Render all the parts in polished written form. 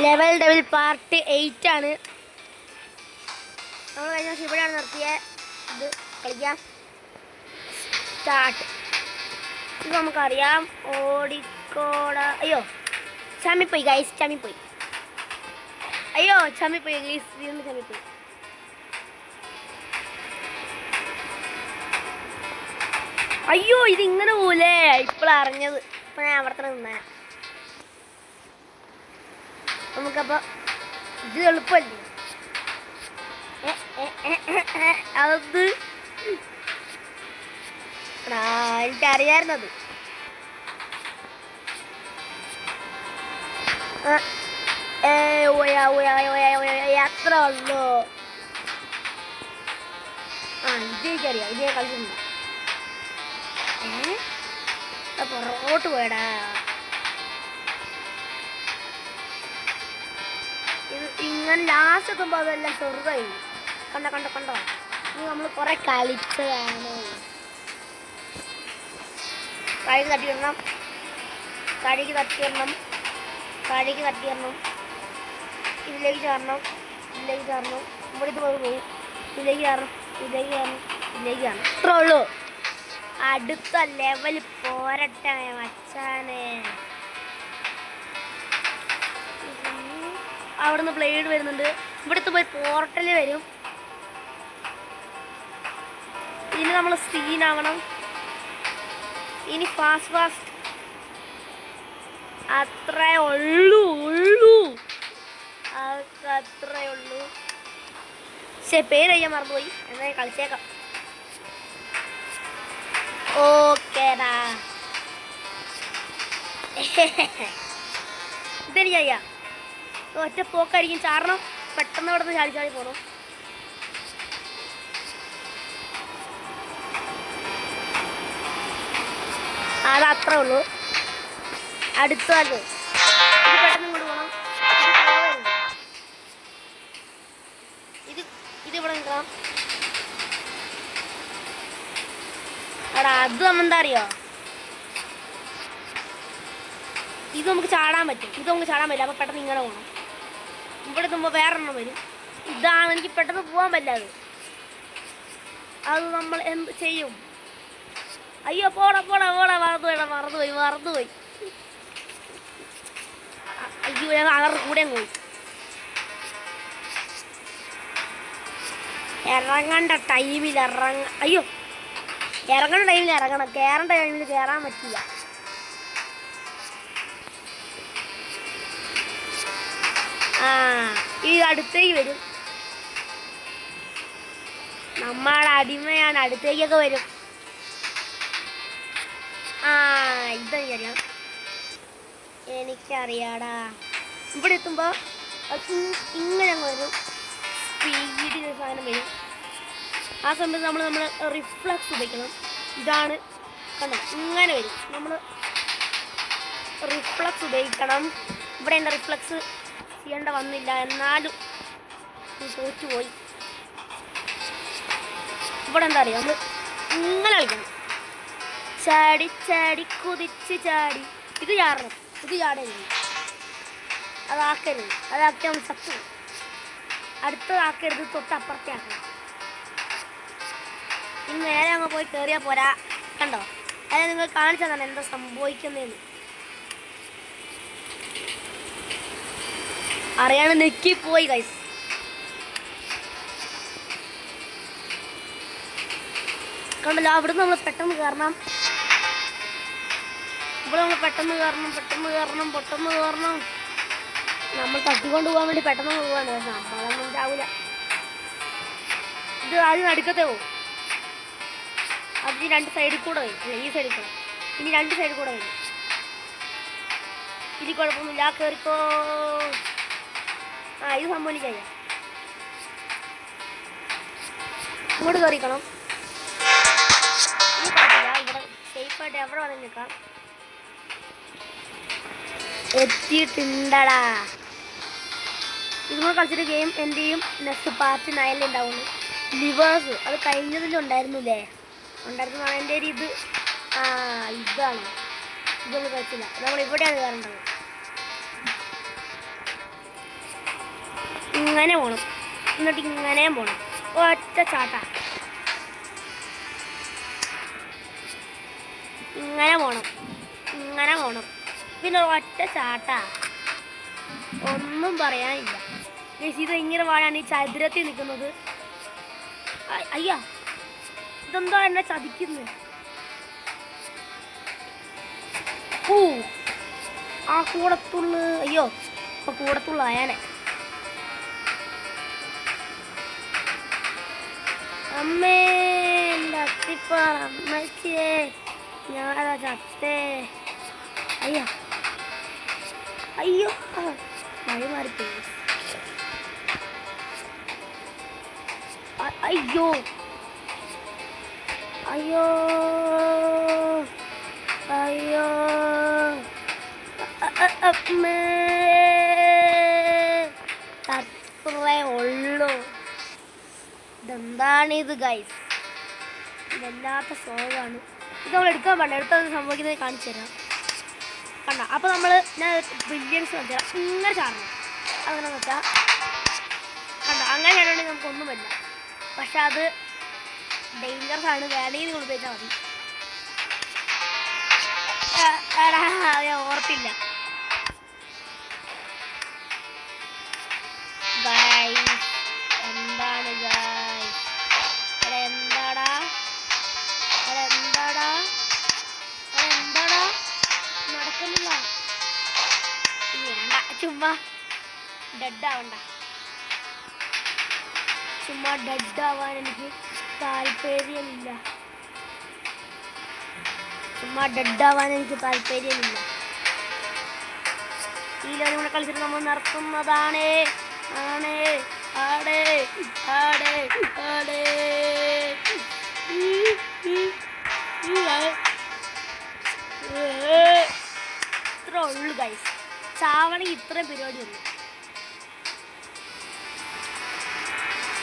Level devil part 8 ആണ്. നമ്മൾ കഴിഞ്ഞ ദിവസം ഇവിടെയാണ് നിർത്തിയ ഇത് കളിക്കാം. സ്റ്റാർട്ട്. ഇത് നമുക്കറിയാം. ഓടിക്കോട. അയ്യോ ചമ്മിപ്പോയി ഗൈസ്, ചമ്മിപ്പോയി. അയ്യോ ചമ്മിപ്പോയി ഗൈസ്, വീണ്ടും ചമ്മിപ്പോയി. അയ്യോ ഇതിങ്ങനെ പോലെ ഇപ്പോഴറിഞ്ഞത്. ഇപ്പം ഞാൻ അവിടെ തന്നെ നിന്നാ. നമുക്കപ്പോൾ ഇത് എളുപ്പമല്ലേ അത് എനിക്കറിയായിരുന്നത്. അത്ര ഉള്ളൂ. ഇതെനിക്കറിയാം, ഇത് ഞാൻ കളിച്ചിട്ടുണ്ട്. പുറകോട്ട് പോയടാ. ഇത് ഇങ്ങനെ ലാസ്റ്റ് എത്തുമ്പോൾ അതെല്ലാം ചെറുതായി. കണ്ടോ കണ്ടോ കണ്ടോ, ഇത് നമ്മൾ കുറെ കളിച്ചതാണ്. കഴുകി തട്ടിയിടണം, കഴുകി തട്ടിയിടണം, കഴുകി തട്ടിയിടണം. ഇതിലേക്ക് ചേർണം, ഇതിലേക്ക് ചേർണം. ഇവിടെ ഇത് പോയി ഇതിലേക്ക് ചേർണം, ഇതിലേക്ക് ചേർണം, ഇതിലേക്ക് ചേർണം. ഇത്രേ ഉള്ളൂ. അടുത്ത ലെവൽ പോരട്ടെ മച്ചാനെ. അവിടുന്ന് ബ്ലേഡ് വരുന്നുണ്ട്. ഇവിടുത്തെ പോയി പോർട്ടൽ വരും. ഇനി നമ്മൾ സീനാവണം. ഇനി ഫാസ്റ്റ് അത്രേ ഉള്ളൂ. അത്രേ ഉള്ളൂ. പക്ഷേ പേര് ചെയ്യാൻ മറന്നുപോയി. എന്നാ കളിച്ചേക്കാം. ഓക്കേടാ. ഇതെനിക്ക് ചെയ്യാം. ഒറ്റ പോക്കായിരിക്കും. ചാടണം, പെട്ടെന്ന് ഇവിടെ നിന്ന് ചാടി ചാടി പോകണം. അതത്രേ ഉള്ളൂ. അടുത്തത് ഇത് പെട്ടെന്ന് ഇങ്ങോട്ട് പോകണം. ഇതിവിടെ നിൽക്കണം. എടാ അത് എന്താ അറിയോ, ഇത് നമുക്ക് ചാടാൻ പറ്റും. ഇത് നമുക്ക് ചാടാൻ പറ്റില്ല. അപ്പോൾ പെട്ടെന്ന് ഇങ്ങനെ പോകണം. ഇവിടെ എത്തുമ്പോൾ വേറെണ്ണം വരും. ഇതാണ് എനിക്ക് പെട്ടെന്ന് പോകാൻ പറ്റാതെ. അത് നമ്മൾ എന്ത് ചെയ്യും? അയ്യോ പോടാ പോടാ പോടാ, മറന്നുപോയി. അയ്യോ ഞാൻ അവരുടെ കൂടെ പോയി. ഇറങ്ങേണ്ട ടൈമിൽ അയ്യോ ഇറങ്ങേണ്ട ടൈമിൽ ഇറങ്ങണം, കയറേണ്ട ടൈമിൽ കയറാൻ പറ്റില്ല. ഈ അടുത്തേക്ക് വരും. നമ്മളെ അടിമയാണ്, അടുത്തേക്കൊക്കെ വരും. ഇതെനിക്കറിയാം, എനിക്കറിയാടാ. ഇവിടെ എത്തുമ്പോൾ ഇങ്ങനെ അങ്ങ് വരും. സ്പീഡിൽ സാധനം വരും. ആ സമയത്ത് നമ്മൾ റിഫ്ലക്സ് ഉപയോഗിക്കണം. ഇതാണ് കണ്ടോ, ഇങ്ങനെ വരും. നമ്മൾ റിഫ്ലക്സ് ഉപയോഗിക്കണം. ഇവിടെ എൻ്റെ റിഫ്ലക്സ് ചെയ്യേണ്ട വന്നില്ല, എന്നാലും തോറ്റുപോയി. ഇവിടെ എന്താ അറിയാം, നമ്മൾ ഇങ്ങനെ കളിക്കണം. ചാടി ചാടി കുതിച്ച് ചാടി. ഇത് ചാടണം, ഇത് ചാടരുത്, അതാക്കരുത്. അതാക്കി നമ്മൾ ചത്തു. അടുത്തതാക്കരുത്, തൊട്ടപ്പുറത്തെ ആക്കണം. ഇനി നേരെ അങ്ങ് പോയി കയറിയാൽ പോരാ. കണ്ടോ, അതെ നിങ്ങൾ കാണിച്ചാൽ തന്നെ എന്താ സംഭവിക്കുന്നതെന്ന് അറിയാണ്ട് നെക്കിപ്പോയി ഗൈസ്. കണ്ടല്ലോ, അവിടുന്ന് നമ്മൾ പെട്ടെന്ന് കയറണം. ഇവിടെ നമ്മൾ പെട്ടെന്ന് കയറണം. നമ്മൾ തട്ടിക്കൊണ്ട് പോകാൻ വേണ്ടി പെട്ടെന്ന് പോവാണ്. നമ്മളൊന്നും ഉണ്ടാവില്ല. ഇത് ആദ്യം നടുക്കത്തെ പോകും. അത് ഈ രണ്ട് സൈഡിൽ കൂടെ വരും. അല്ല, ഈ സൈഡിൽ കൂടെ. ഇനി രണ്ട് സൈഡിൽ കൂടെ വരും. ഇനി കുഴപ്പമൊന്നുമില്ല, കയറിക്കോ. ഇത് സംഭവം ചെയ്യാം. ഇങ്ങോട്ട് കയറിക്കണം. ഇനി കുഴപ്പമില്ല, ഇവിടെ സേഫായിട്ട് എവിടെ വേണമെങ്കിൽ നിൽക്കാം. എത്തിയിട്ടുണ്ടടാ. ഇതുകൊണ്ട് കളിച്ചിട്ട് ഗെയിം എന്ത് ചെയ്യും, നെക്സ്റ്റ് പാർട്ട് 9 ഉണ്ടാവുള്ളൂ. ലിവേഴ്സ് അത് കഴിഞ്ഞതിലുണ്ടായിരുന്നില്ലേ, ഉണ്ടായിരുന്നതാണ് എൻ്റെ ഒരു ഇത്. ഇതാണ് ഇതൊന്നും കളിച്ചില്ല. നമ്മൾ ഇവിടെയാണ് കയറേണ്ടത്. ഇങ്ങനെ പോകണം, എന്നിട്ട് ഇങ്ങനെ പോകണം. ഒറ്റ ചാട്ട, ഇങ്ങനെ പോകണം, ഇങ്ങനെ പോകണം, പിന്നെ ഒറ്റ ചാട്ട. ഒന്നും പറയാനില്ല. ഇത് ഇങ്ങനെ വാഴാണ് ഈ ചതുരത്തിൽ നിൽക്കുന്നത്. അയ്യാ, ഇതെന്താ എന്നെ ചതിക്കുന്നത്? ആ കൂടത്തുള്ളു. അയ്യോ, ഇപ്പൊ കൂടത്തുള്ള ആയാനെ. അമ്മേ, എൻ്റെ അത്തിപ്പാറ അമ്മച്ചേ, ഞാനതാ ചത്തേ. അയ്യോ അയ്യോ, മഴ മാറിപ്പോയി. അയ്യോ അയ്യോ അയ്യോ, അത്രേ ഉള്ളൂ. ഇതെന്താണിത് ഗൈസ്? വല്ലാത്ത സോങ്ങാണ് ഇത്. നമ്മൾ എടുക്കാൻ പാടില്ല. എടുത്തത് സംഭവിക്കുന്നത് കാണിച്ചു തരാം. കണ്ട, അപ്പോൾ ഞാൻ ബില്യൻസ് വെച്ചാൽ ഇങ്ങനെ ചാടണം. അങ്ങനെ വെച്ചാൽ കണ്ട, അങ്ങനെ ചാടണമെങ്കിൽ നമുക്കൊന്നും പറ്റില്ല. പക്ഷെ അത് ഡേഞ്ചറസ് ആണ്. വേണമെങ്കിൽ നിങ്ങൾ ഉപയോഗിച്ചാൽ മതി. ഞാൻ ഓർത്തില്ല. എന്താണ് എന്താടാ എന്താടാ എന്താടാ നടക്കുന്നില്ല. വേണ്ട, ചുമ്മാ ഡെഡാവണ്ട. ചുമ്മാ ഡെഡാവാൻ എനിക്ക് താല്പര്യമില്ല. ഈ ലോകം കൂടെ കളിച്ചിട്ട് നമ്മൾ നടത്തുന്നതാണ്. ഇത്ര ഉള്ളു ഗൈസ്. ചാവണെങ്കിൽ ഇത്രയും പരിപാടിയുള്ളൂ.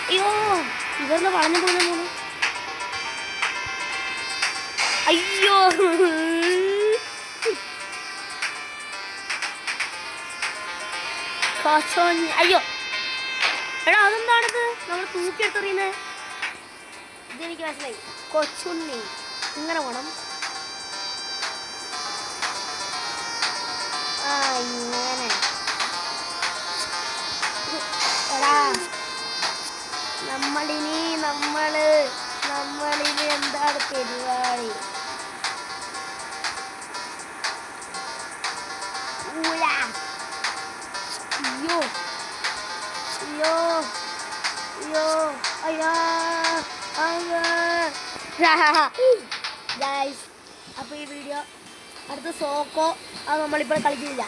അയ്യോ, ഇവരെന്ന് പറഞ്ഞു പോകുന്നു. അയ്യോ, അയ്യോ, എടാ അതെന്താണിത്? നമ്മൾ തൂക്കിയെടുത്തെറിയുന്നത്. ഇതെനിക്ക് മനസ്സിലായി. കൊച്ചുണ്ണി ഇങ്ങനെ വേണം. ഇങ്ങനെ. എടാ, നമ്മളിനി എന്താണ് പരിപാടി? അയ്യോ അയ്യോ അയ്യോ അയ്യോ അയ്യോ ഗൈസ്. അപ്പോൾ ഈ വീഡിയോ അടുത്ത സോക്കോ അത് നമ്മളിപ്പോൾ കളിക്കുന്നില്ല.